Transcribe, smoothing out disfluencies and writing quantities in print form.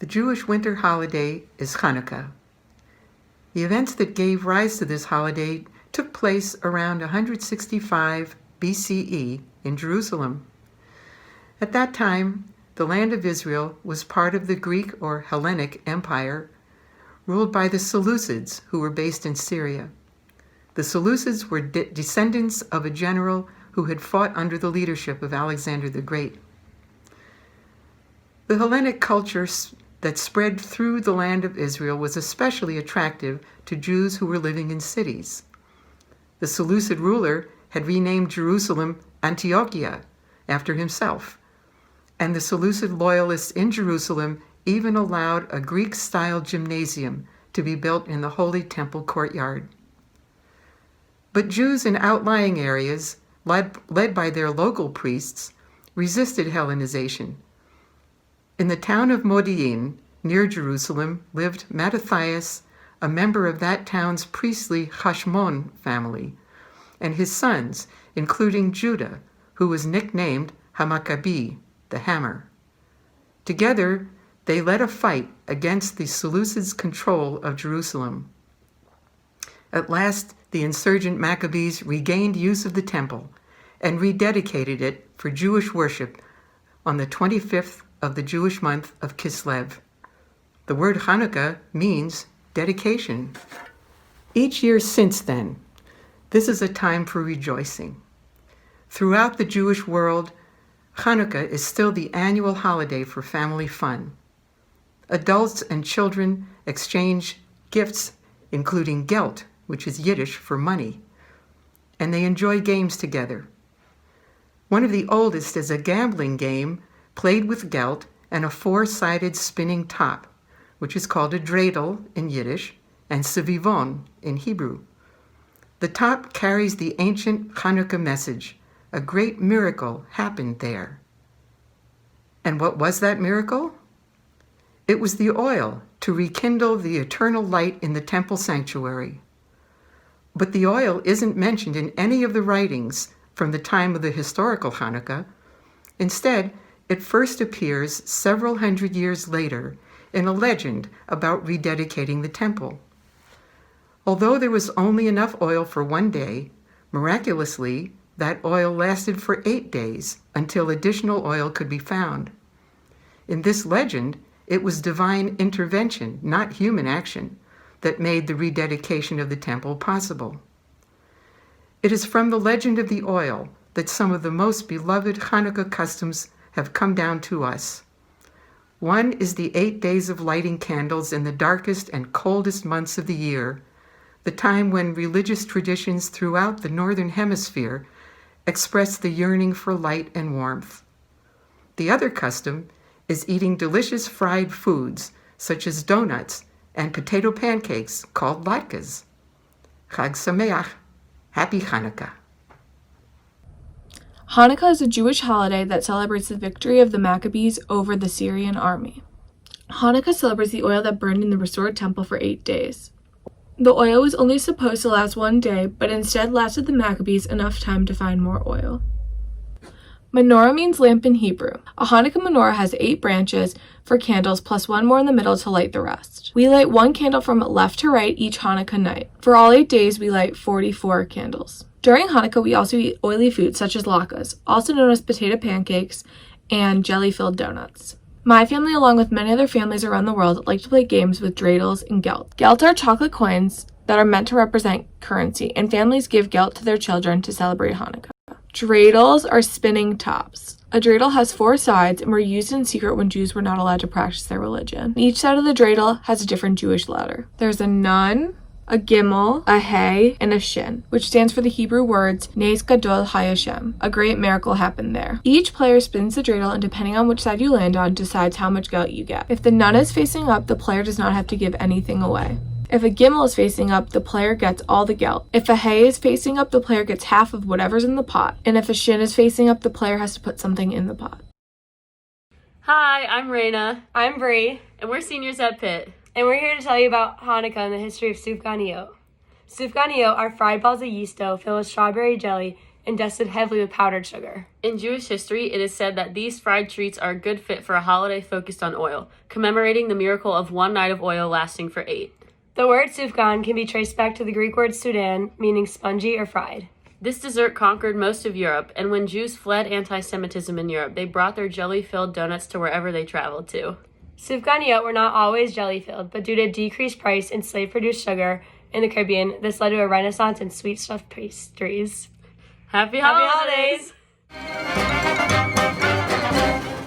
The Jewish winter holiday is Hanukkah. The events that gave rise to this holiday took place around 165 BCE in Jerusalem. At that time, the land of Israel was part of the Greek or Hellenic Empire, ruled by the Seleucids, who were based in Syria. The Seleucids were descendants of a general who had fought under the leadership of Alexander the Great. The Hellenic culture that spread through the land of Israel was especially attractive to Jews who were living in cities. The Seleucid ruler had renamed Jerusalem Antiochia after himself, and the Seleucid loyalists in Jerusalem even allowed a Greek-style gymnasium to be built in the Holy Temple courtyard. But Jews in outlying areas, led by their local priests, resisted Hellenization. In the town of Modi'in, near Jerusalem, lived Mattathias, a member of that town's priestly Hashmon family, and his sons, including Judah, who was nicknamed Hamaccabi, the Hammer. Together, they led a fight against the Seleucids' control of Jerusalem. At last, the insurgent Maccabees regained use of the temple and rededicated it for Jewish worship on the 25th of the Jewish month of Kislev. The word Hanukkah means dedication. Each year since then, this is a time for rejoicing. Throughout the Jewish world, Hanukkah is still the annual holiday for family fun. Adults and children exchange gifts, including gelt, which is Yiddish for money, and they enjoy games together. One of the oldest is a gambling game played with gelt and a four-sided spinning top, which is called a dreidel in Yiddish and sevivon in Hebrew. The top carries the ancient Hanukkah message: a great miracle happened there. And what was that miracle? It was the oil to rekindle the eternal light in the temple sanctuary. But the oil isn't mentioned in any of the writings from the time of the historical Hanukkah. Instead, it first appears several hundred years later in a legend about rededicating the temple. Although there was only enough oil for one day, miraculously, that oil lasted for 8 days until additional oil could be found. In this legend, it was divine intervention, not human action, that made the rededication of the temple possible. It is from the legend of the oil that some of the most beloved Hanukkah customs have come down to us. One is the 8 days of lighting candles in the darkest and coldest months of the year, the time when religious traditions throughout the Northern Hemisphere express the yearning for light and warmth. The other custom is eating delicious fried foods, such as donuts and potato pancakes called latkes. Chag Sameach, Happy Hanukkah. Hanukkah is a Jewish holiday that celebrates the victory of the Maccabees over the Syrian army. Hanukkah celebrates the oil that burned in the restored temple for 8 days. The oil was only supposed to last 1 day, but instead lasted the Maccabees enough time to find more oil. Menorah means lamp in Hebrew. A Hanukkah menorah has 8 branches for candles plus 1 more in the middle to light the rest. We light 1 candle from left to right each Hanukkah night. For all 8 days, we light 44 candles. During Hanukkah, we also eat oily foods such as latkes, also known as potato pancakes, and jelly-filled donuts. My family, along with many other families around the world, like to play games with dreidels and gelt. Gelt are chocolate coins that are meant to represent currency, and families give gelt to their children to celebrate Hanukkah. Dreidels are spinning tops. A dreidel has 4 sides and were used in secret when Jews were not allowed to practice their religion. Each side of the dreidel has a different Jewish letter. There's a nun, a gimel, a hey, and a shin, which stands for the Hebrew words Nes Gadol Hayashem. A great miracle happened there. Each player spins the dreidel, and depending on which side you land on, decides how much gelt you get. If the nun is facing up, the player does not have to give anything away. If a gimel is facing up, the player gets all the gelt. If a hay is facing up, the player gets half of whatever's in the pot. And if a shin is facing up, the player has to put something in the pot. Hi, I'm Raina. I'm Bree. And we're seniors at Pitt. And we're here to tell you about Hanukkah and the history of sufganiyot. Sufganiyot are fried balls of yeast dough filled with strawberry jelly and dusted heavily with powdered sugar. In Jewish history, it is said that these fried treats are a good fit for a holiday focused on oil, commemorating the miracle of one night of oil lasting for 8. The word sufgan can be traced back to the Greek word sudan, meaning spongy or fried. This dessert conquered most of Europe, and when Jews fled anti-Semitism in Europe, they brought their jelly-filled donuts to wherever they traveled to. Sufganiyot were not always jelly-filled, but due to decreased price in slave-produced sugar in the Caribbean, this led to a renaissance in sweet stuffed pastries. Happy Happy holidays! holidays!